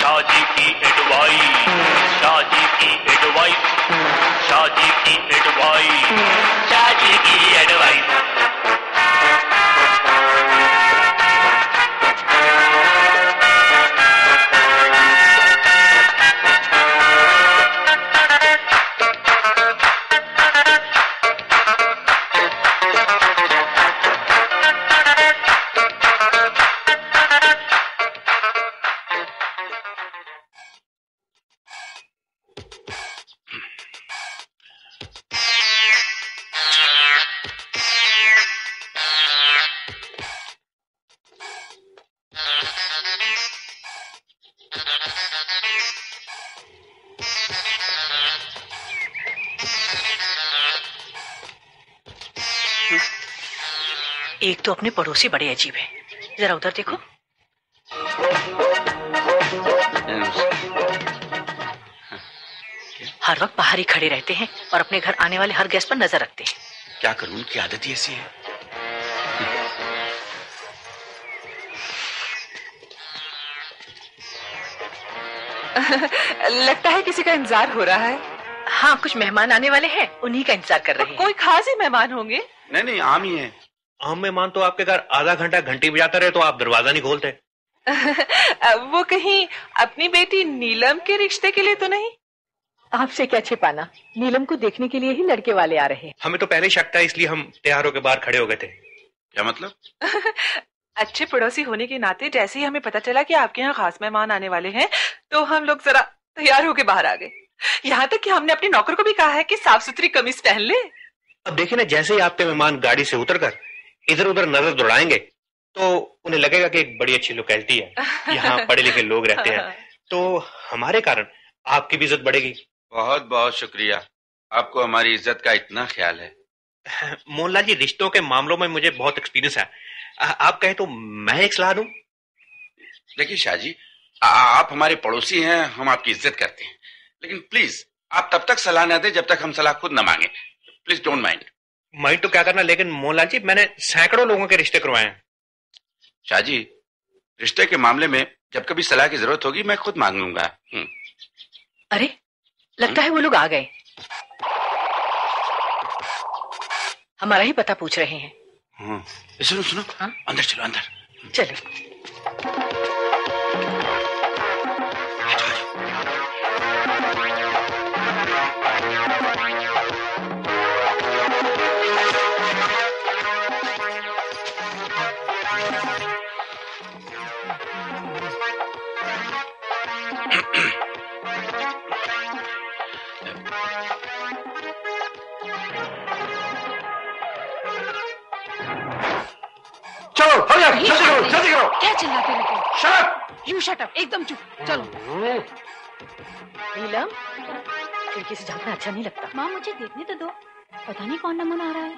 शादी की एडवाइस, शादी की एडवाइस, शादी की एडवाइस, शादी की एडवाइस। एक तो अपने पड़ोसी बड़े अजीब है, जरा उधर देखो। हर वक्त बाहर ही खड़े रहते हैं और अपने घर आने वाले हर गेस्ट पर नजर रखते हैं। क्या करूं, उनकी आदत ही ऐसी है। लगता है किसी का इंतजार हो रहा है। हाँ, कुछ मेहमान आने वाले हैं, उन्हीं का इंतजार कर रहे हैं। कोई खास ही मेहमान होंगे? नहीं, आम ही है। आम मेहमान तो आपके घर आधा घंटा घंटी बजाता रहे तो आप दरवाजा नहीं खोलते। वो कहीं अपनी बेटी नीलम के रिश्ते के लिए तो नहीं? आपसे क्या छिपाना, नीलम को देखने के लिए ही लड़के वाले आ रहे हैं। हमें तो पहले ही शक था, इसलिए हम तैयार होकर बाहर खड़े हो गए थे। क्या मतलब? अच्छे पड़ोसी होने के नाते जैसे ही हमें पता चला कि आपके यहाँ खास मेहमान आने वाले हैं, तो हम लोग जरा तैयार होके बाहर आ गए। यहाँ तक कि हमने अपने नौकर को भी कहा है कि साफ सुथरी कमीज पहन ले। अब देखिए ना, जैसे ही आपके मेहमान गाड़ी से उतरकर इधर उधर नजर दौड़ाएंगे तो उन्हें लगेगा कि एक बड़ी अच्छी लोकेलिटी है, यहाँ पढ़े लिखे लोग रहते हैं, तो हमारे कारण आपकी भी इज्जत बढ़ेगी। बहुत बहुत शुक्रिया, आपको हमारी इज्जत का इतना ख्याल है। मोहनलाल जी, रिश्तों के मामलों में मुझे बहुत एक्सपीरियंस है। आप कहें तो मैं एक सलाह दूं? देखिए शाहजी, आप हमारे पड़ोसी हैं, हम आपकी इज्जत करते हैं, लेकिन प्लीज आप तब तक सलाह न दें जब तक हम सलाह खुद न मांगे। Please don't mind. माइंड तो क्या करना, लेकिन मोहनलाल जी मैंने सैकड़ों लोगों के रिश्ते करवाए हैं। शाहजी, रिश्ते के मामले में जब कभी सलाह की जरूरत होगी मैं खुद मांग लूंगा। अरे, लगता है वो लोग आ गए। हमारा ही पता पूछ रहे हैं। सुनो, हाँ? अंदर चलो, अंदर चलो। जल्दी करो। क्या चिल्लाते रहते हो? Shut up! You shut up, एकदम चुप। चलो। नीलम, खिड़की से झांकना अच्छा नहीं लगता। माँ, मुझे देखने तो दो, पता नहीं कौन नमूना आ रहा है।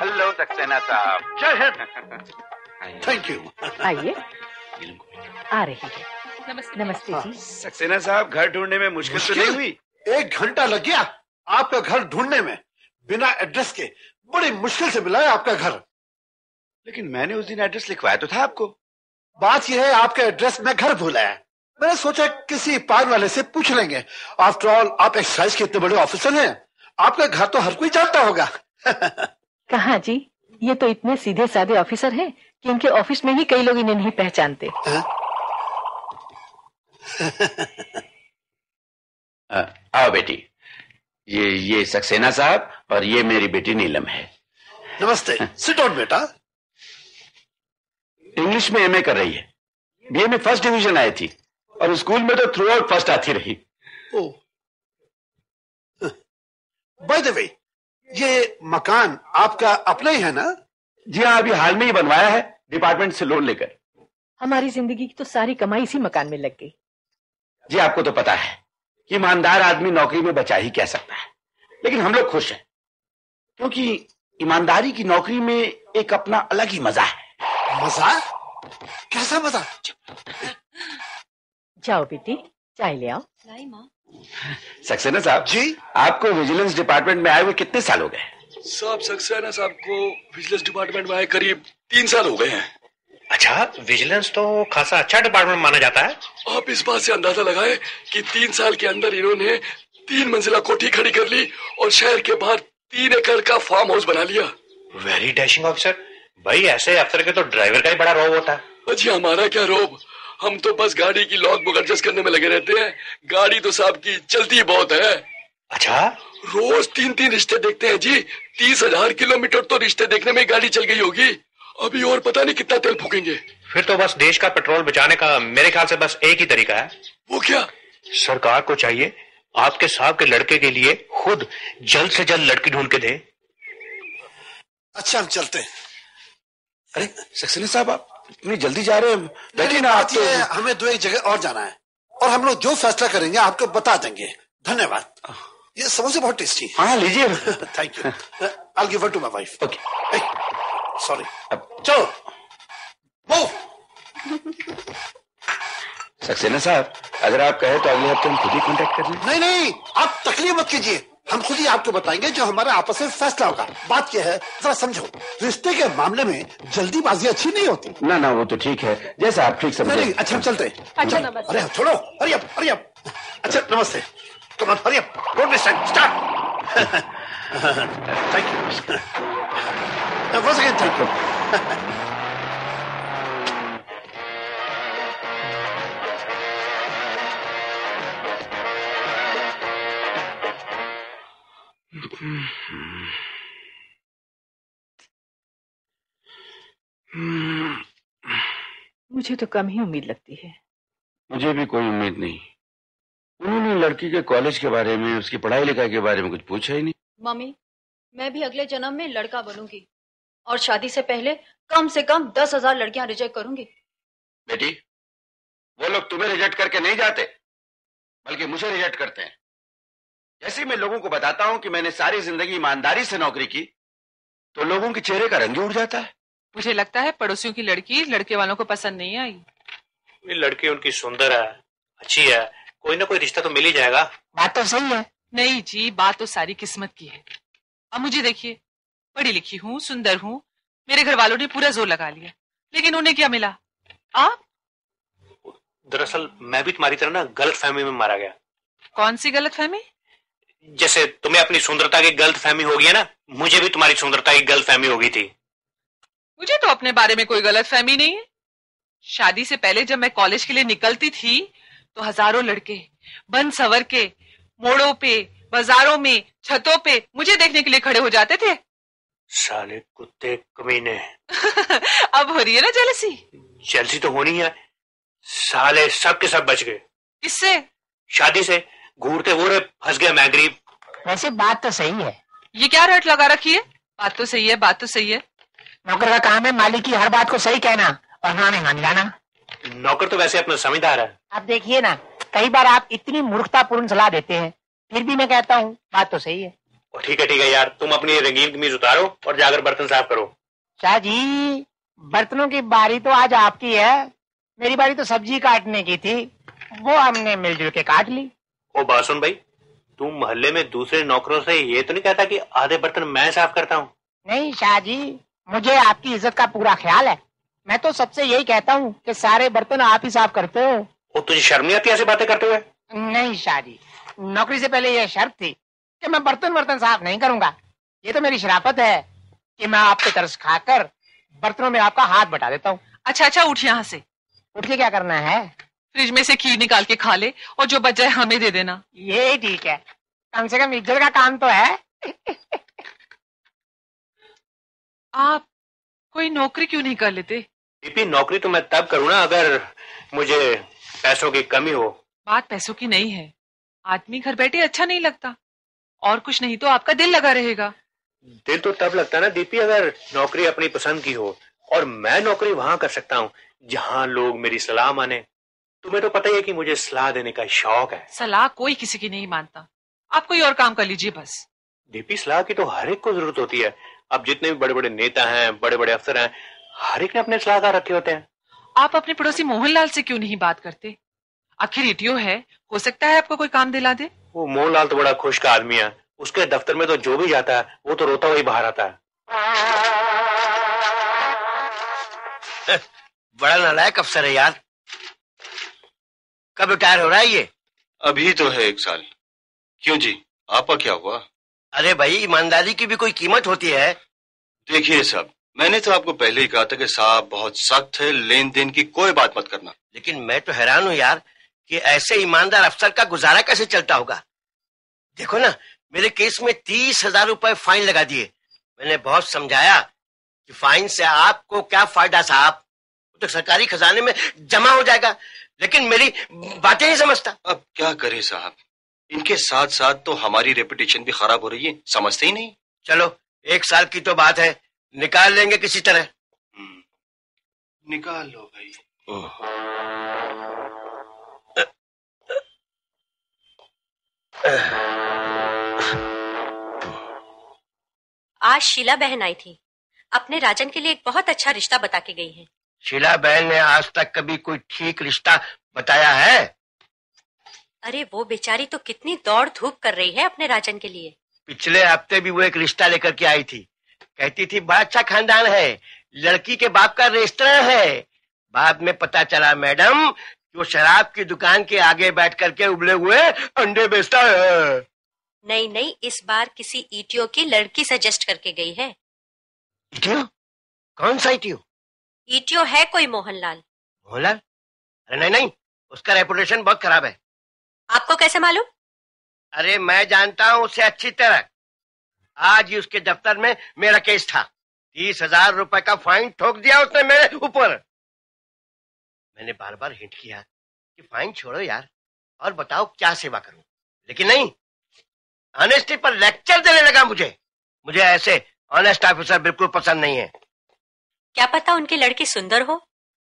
हेलो सक्सेना साहब। जय हिंद। Thank you. आइए, आ रही है। नमस्ते जी। सक्सेना साहब, घर ढूंढने में मुश्किल तो नहीं हुई? 1 घंटा लग गया आपका घर ढूंढने में। बिना एड्रेस के बड़ी मुश्किल से मिला है आपका घर। लेकिन मैंने उस दिन एड्रेस लिखवाया तो था आपको। बात यह है, आपका एड्रेस मैं घर भूला है। मैंने सोचा किसी पान वाले से पूछ लेंगे। आफ्टर ऑल आप एक्साइज के इतने बड़े ऑफिसर हैं, आपका घर तो हर कोई जानता होगा। कहाँ जी, ये तो इतने सीधे साधे ऑफिसर हैं कि इनके ऑफिस में ही कई लोग इन्हें नहीं पहचानते। आओ बेटी, ये सक्सेना साहब और ये मेरी बेटी नीलम है। नमस्ते। सिट डाउन बेटा। इंग्लिश में एमए कर रही है, बीए में फर्स्ट डिवीजन आई थी और स्कूल में तो थ्रू आउट फर्स्ट आती रही। बाय द वे, ये मकान आपका अपना ही है ना? जी हाँ, अभी हाल में ही बनवाया है डिपार्टमेंट से लोन लेकर। हमारी जिंदगी की तो सारी कमाई इसी मकान में लग गई। जी, आपको तो पता है कि ईमानदार आदमी नौकरी में बचा ही कह सकता है, लेकिन हम लोग खुश हैं क्योंकि ईमानदारी की नौकरी में एक अपना अलग ही मजा है। मजा? कैसा मजा? जाओ बेटी, चाय ले आओ। लाई माँ। सक्सेना साहब जी? आपको विजिलेंस डिपार्टमेंट में आए हुए कितने साल हो गए? साहब सक्सेना साहब को विजिलेंस डिपार्टमेंट में आए करीब 3 साल हो गए हैं। अच्छा, विजिलेंस तो खासा अच्छा डिपार्टमेंट माना जाता है। आप इस बात से अंदाजा लगाए कि 3 साल के अंदर इन्होंने 3 मंजिला कोठी खड़ी कर ली और शहर के बाहर 3 एकड़ का फार्म हाउस बना लिया। Very dashing officer. भाई ऐसे अफसर के तो ड्राइवर का ही बड़ा रौब होता है। जी हमारा क्या रौब, हम तो बस गाड़ी की लॉक बुक एडजस्ट करने में लगे रहते हैं। गाड़ी तो साहब की चलती बहुत है। अच्छा, रोज 3-3 रिश्ते देखते हैं जी। 30,000 किलोमीटर तो रिश्ते देखने में गाड़ी चल गई होगी। अभी और पता नहीं कितना तेल फूकेंगे। फिर तो बस देश का पेट्रोल बचाने का मेरे ख्याल से बस एक ही तरीका है। वो क्या? सरकार को चाहिए आपके साहब के लड़के के लिए खुद जल्द से जल्द लड़की ढूंढ के दे। अच्छा हम चलते हैं। अरे सक्सेना साहब, आप इतनी जल्दी जा रहे हैं? बैठिए ना। आप तो हमें 2 एक जगह और जाना है और हम लोग जो फैसला करेंगे आपको बता देंगे। धन्यवाद। ये समोसे बहुत टेस्टी है। हाँ लीजिए। Thank you. I give it to my wife. Okay. Sorry. अब चलो मूव। सक्सेना साहब, अगर आप कहें तो अगले हफ्ते हम खुद ही कांटेक्ट कर लें। नहीं नहीं, आप तकलीफ मत कीजिए, हम खुद ही आपको बताएंगे जो हमारे आपस में फैसला होगा। बात यह है, जरा समझो, रिश्ते के मामले में जल्दीबाजी अच्छी नहीं होती। ना ना, वो तो ठीक है, जैसा आप ठीक समझे। नहीं, अच्छा हम चलते हैं। अच्छा नमस्ते। अरे छोड़ो, हरी अप हरी अप। अच्छा नमस्ते। Come on hurry up, don't miss time, start. Thank you. Once again thank you. मुझे तो कम ही उम्मीद लगती है। मुझे भी कोई उम्मीद नहीं। उन्होंने लड़की के कॉलेज के बारे में, उसकी पढ़ाई लिखाई के बारे में कुछ पूछा ही नहीं। मम्मी, मैं भी अगले जन्म में लड़का बनूंगी और शादी से पहले कम से कम 10,000 लड़कियां रिजेक्ट करूंगी। बेटी, वो लोग तुम्हें रिजेक्ट करके नहीं जाते, बल्कि मुझे रिजेक्ट करते हैं। जैसे मैं लोगों को बताता हूं कि मैंने सारी जिंदगी ईमानदारी से नौकरी की, तो लोगों के चेहरे का रंग ही उड़ जाता है। मुझे लगता है पड़ोसियों की लड़की लड़के वालों को पसंद नहीं आई। ये लड़की उनकी सुंदर है, अच्छी है, कोई ना कोई रिश्ता तो मिल ही जाएगा। बात तो सही है। नहीं जी, बात तो सारी किस्मत की है। अब मुझे देखिए, पढ़ी लिखी हूँ, सुंदर हूँ, मेरे घर वालों ने पूरा जोर लगा लिया, लेकिन उन्हें क्या मिला? आप? दरअसल मैं भी तुम्हारी तरह ना गलत फहमी में मारा गया। कौन सी गलत फहमी? जैसे तुम्हें अपनी सुंदरता की गलत फहमी हो गई है ना, मुझे भी तुम्हारी सुंदरता की गलत फहमी हो गई थी। मुझे तो अपने बारे में कोई गलत फहमी नहीं है। शादी से पहले जब मैं कॉलेज के लिए निकलती थी तो हजारों लड़के बन सवर के मोड़ों पे, बाजारों में, छतों पे मुझे देखने के लिए खड़े हो जाते थे। साले कुत्ते कमीने। अब हो रही है ना जेलसी? जेलसी तो होनी है। साले सब के सब बच गए। किससे? शादी से। घूरते घूरे फंस गया मैं गरीब। वैसे बात तो सही है। ये क्या रट लगा रखी है? बात तो सही है, बात तो सही है। नौकर का काम है मालिक की हर बात को सही कहना और हाँ में मान जाना। नौकर तो वैसे अपना समझदार है। आप देखिए ना, कई बार आप इतनी मूर्खतापूर्ण सलाह देते हैं, फिर भी मैं कहता हूँ बात तो सही है। ठीक है यार, तुम अपनी रंगीन कमीज उतारो और जाकर बर्तन साफ करो। शाह जी, बर्तनों की बारी तो आज आपकी है, मेरी बारी तो सब्जी काटने की थी, वो हमने मिलजुल के काट ली। ओ बात सुन भाई, तुम मोहल्ले में दूसरे नौकरों से ये तो नहीं कहता कि आधे बर्तन मैं साफ करता हूँ? नहीं शाह जी, मुझे आपकी इज्जत का पूरा ख्याल है। मैं तो सबसे यही कहता हूँ कि सारे बर्तन आप ही साफ करते हो। ओ तुझे शर्म नहीं आती ऐसी बातें करते हुए? नहीं शाह जी, नौकरी से पहले यह शर्त थी कि मैं बर्तन साफ नहीं करूंगा। ये तो मेरी शराफत है कि मैं आपके तरस खाकर बर्तनों में आपका हाथ बटा देता हूँ। अच्छा, उठ यहाँ से। उठ के क्या करना है? फ्रिज में से खीर निकाल के खा ले और जो बच जाए हमें दे देना। ये ठीक है, कम से कम इज्जत का काम तो है। आप कोई नौकरी क्यों नहीं कर लेते? दीपी, नौकरी तो मैं तब करूँ ना अगर मुझे पैसों की कमी हो। बात पैसों की नहीं है, आदमी घर बैठे अच्छा नहीं लगता, और कुछ नहीं तो आपका दिल लगा रहेगा। दिल तो तब लगता है ना दीपी अगर नौकरी अपनी पसंद की हो, और मैं नौकरी वहां कर सकता हूँ जहाँ लोग मेरी सलाह माने। तुम्हें तो पता ही है कि मुझे सलाह देने का शौक है। सलाह कोई किसी की नहीं मानता, आप कोई और काम कर लीजिए बस। दीपी, सलाह की तो हर एक को जरूरत होती है। अब जितने भी बड़े बड़े नेता हैं, बड़े बड़े अफसर हैं, हर एक ने अपने सलाहकार रखे होते हैं। आप अपने पड़ोसी मोहनलाल से क्यों नहीं बात करते? आखिर इटियो है, हो सकता है आपको कोई काम दिला दे। वो मोहनलाल तो बड़ा खुश का आदमी है, उसके दफ्तर में तो जो भी जाता है वो तो रोता हुआ ही बाहर आता है। बड़ा नालायक अफसर है यार। कब रिटायर हो रहा है ये? अभी तो है 1 साल। क्यों जी, आपका क्या हुआ? अरे भाई, ईमानदारी की भी कोई कीमत होती है। देखिए साहब, मैंने तो आपको पहले ही कहा था कि साहब बहुत सख्त है, लेन देन की कोई बात मत करना। लेकिन मैं तो हैरान हूं यार कि ऐसे ईमानदार अफसर का गुजारा कैसे चलता होगा। देखो ना, मेरे केस में 30,000 रुपए फाइन लगा दिए। मैंने बहुत समझाया कि फाइन से आपको क्या फायदा साहब, वो तो सरकारी खजाने में जमा हो जाएगा, लेकिन मेरी बातें नहीं समझता। अब क्या करे साहब, इनके साथ साथ तो हमारी रेपुटेशन भी खराब हो रही है, समझते ही नहीं। चलो 1 साल की तो बात है, निकाल लेंगे किसी तरह। निकाल लो भाई। आज शीला बहन आई थी, अपने राजन के लिए एक बहुत अच्छा रिश्ता बता के गई है। शीला बहन ने आज तक कभी कोई ठीक रिश्ता बताया है? अरे वो बेचारी तो कितनी दौड़ धूप कर रही है अपने राजन के लिए। पिछले हफ्ते भी वो एक रिश्ता लेकर के आई थी, कहती थी बड़ा अच्छा खानदान है, लड़की के बाप का रेस्टोरेंट है। बाद में पता चला मैडम कि वो शराब की दुकान के आगे बैठ करके उबले हुए अंडे बेचता है। नहीं नहीं, इस बार किसी ईटीओ की लड़की सजेस्ट करके गई है। ईटीओ? कौन सा ईटीओ? ईटीओ है कोई मोहनलाल। मोहनलाल? अरे नहीं नहीं, उसका रेपुटेशन बहुत खराब है। आपको कैसे मालूम? अरे मैं जानता हूं उसे अच्छी तरह। आज ही उसके दफ्तर में मेरा केस था, 30,000 रुपए का फाइन ठोक दिया उसने मेरे ऊपर। मैंने बार बार हिंट किया कि फाइन छोड़ो यार और बताओ क्या सेवा करूं, लेकिन नहीं, ऑनेस्टी पर लेक्चर देने लगा मुझे। मुझे ऐसे ऑनेस्ट ऑफिसर बिल्कुल पसंद नहीं है। क्या पता उनकी लड़की सुंदर हो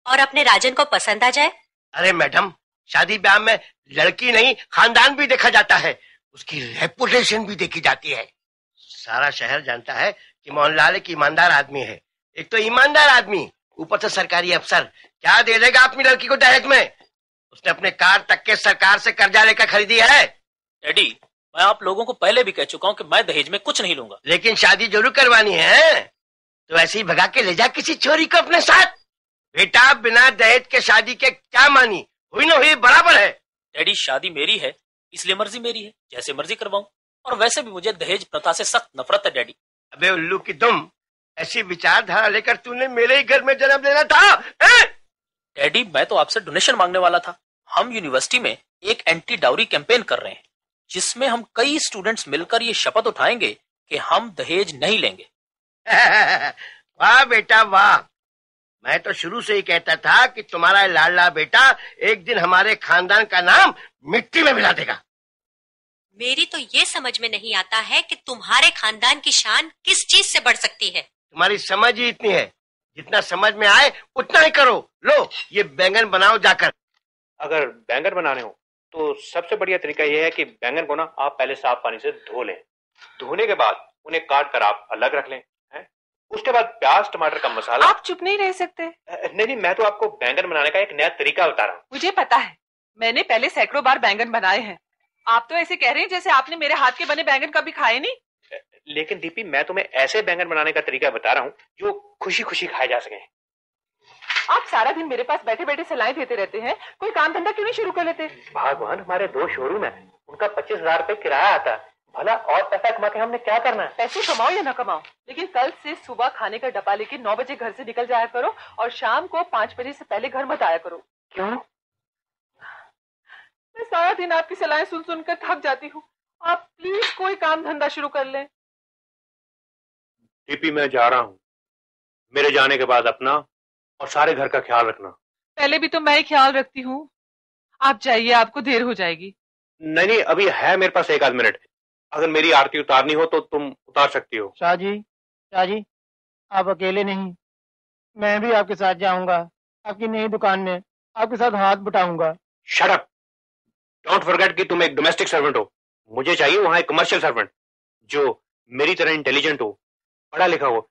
और अपने राजन को पसंद आ जाए। अरे मैडम, शादी ब्याह में लड़की नहीं खानदान भी देखा जाता है, उसकी रेपुटेशन भी देखी जाती है। सारा शहर जानता है कि मोहनलाल एक ईमानदार आदमी है। एक तो ईमानदार आदमी, ऊपर से सरकारी अफसर। क्या दे देगा अपनी लड़की को दहेज में? उसने अपने कार तक के सरकार से कर्जा लेकर खरीदी है। डैडी, मैं आप लोगों को पहले भी कह चुका हूं कि मैं दहेज में कुछ नहीं लूंगा। लेकिन शादी जरूर करवानी है, तो ऐसे ही भगा के ले जा किसी छोरी को अपने साथ। बेटा, बिना दहेज के शादी के क्या मानी, हुई ना हुई बराबर है। डैडी, शादी मेरी है, इसलिए मर्जी मेरी है, जैसे मर्जी करवाऊं। और वैसे भी मुझे दहेज प्रथा से सख्त नफरत है डैडी। अबे उल्लू की तुम, ऐसी विचारधारा लेकर तूने मेरे ही घर में जन्म लेना था? डैडी, मैं तो आपसे डोनेशन मांगने वाला था। हम यूनिवर्सिटी में एक एंटी डाउरी कैंपेन कर रहे हैं, जिसमें हम कई स्टूडेंट्स मिलकर ये शपथ उठाएंगे कि हम दहेज नहीं लेंगे। वाह बेटा वाह, मैं तो शुरू से ही कहता था कि तुम्हारा लाडला बेटा एक दिन हमारे खानदान का नाम मिट्टी में मिला देगा। मेरी तो ये समझ में नहीं आता है कि तुम्हारे खानदान की शान किस चीज से बढ़ सकती है। तुम्हारी समझ ही इतनी है, जितना समझ में आए उतना ही करो। लो ये बैंगन बनाओ जाकर। अगर बैंगन बनाने हो तो सबसे बढ़िया तरीका यह है कि बैंगन को ना आप पहले साफ पानी से धो लें। धोने के बाद उन्हें काट कर आप अलग रख लें। उसके बाद प्याज टमाटर का मसाला। आप चुप नहीं रह सकते? नहीं, मैं तो आपको बैंगन बनाने का एक नया तरीका बता रहा हूँ। मुझे पता है, मैंने पहले सैकड़ों बार बैंगन बनाए हैं। आप तो ऐसे कह रहे हैं जैसे आपने मेरे हाथ के बने बैंगन कभी खाए नहीं। लेकिन दीपी, मैं तुम्हें ऐसे बैंगन बनाने का तरीका बता रहा हूँ जो खुशी खुशी खाए जा सके। आप सारा दिन मेरे पास बैठे बैठे सलाहें देते रहते हैं, कोई काम धंधा क्यों नहीं शुरू कर लेते? भगवान, हमारे 2 शोरूम है, उनका 25,000 रुपए किराया आता है। भला और पैसा कमा के हमने क्या करना है? पैसे कमाओ या ना कमाओ, लेकिन कल से सुबह खाने का डब्बा लेके 9 बजे घर से निकल जाया करो और शाम को 5 बजे से पहले घर मत आया करो। क्यों? मैं सारा दिन आपकी सलाहें सुन सुनकर थक जाती हूँ। आप प्लीज कोई काम धंधा शुरू कर लें। दीपी, मैं जा रहा हूँ। मेरे जाने के बाद अपना और सारे घर का ख्याल रखना। पहले भी तो मैं ही ख्याल रखती हूँ। आप जाइए, आपको देर हो जाएगी। नहीं, अभी है मेरे पास 1 आध मिनट। अगर मेरी आरती उतारनी हो तो तुम उतार सकती हो। शाह जी, आप अकेले नहीं, मैं भी आपके साथ जाऊंगा। आपकी नई दुकान में आपके साथ हाथ बटाऊंगा। Shut up! डोंट फॉरगेट कि तुम एक डोमेस्टिक सर्वेंट हो। मुझे चाहिए वहां एक कमर्शियल सर्वेंट जो मेरी तरह इंटेलिजेंट हो, पढ़ा लिखा हो,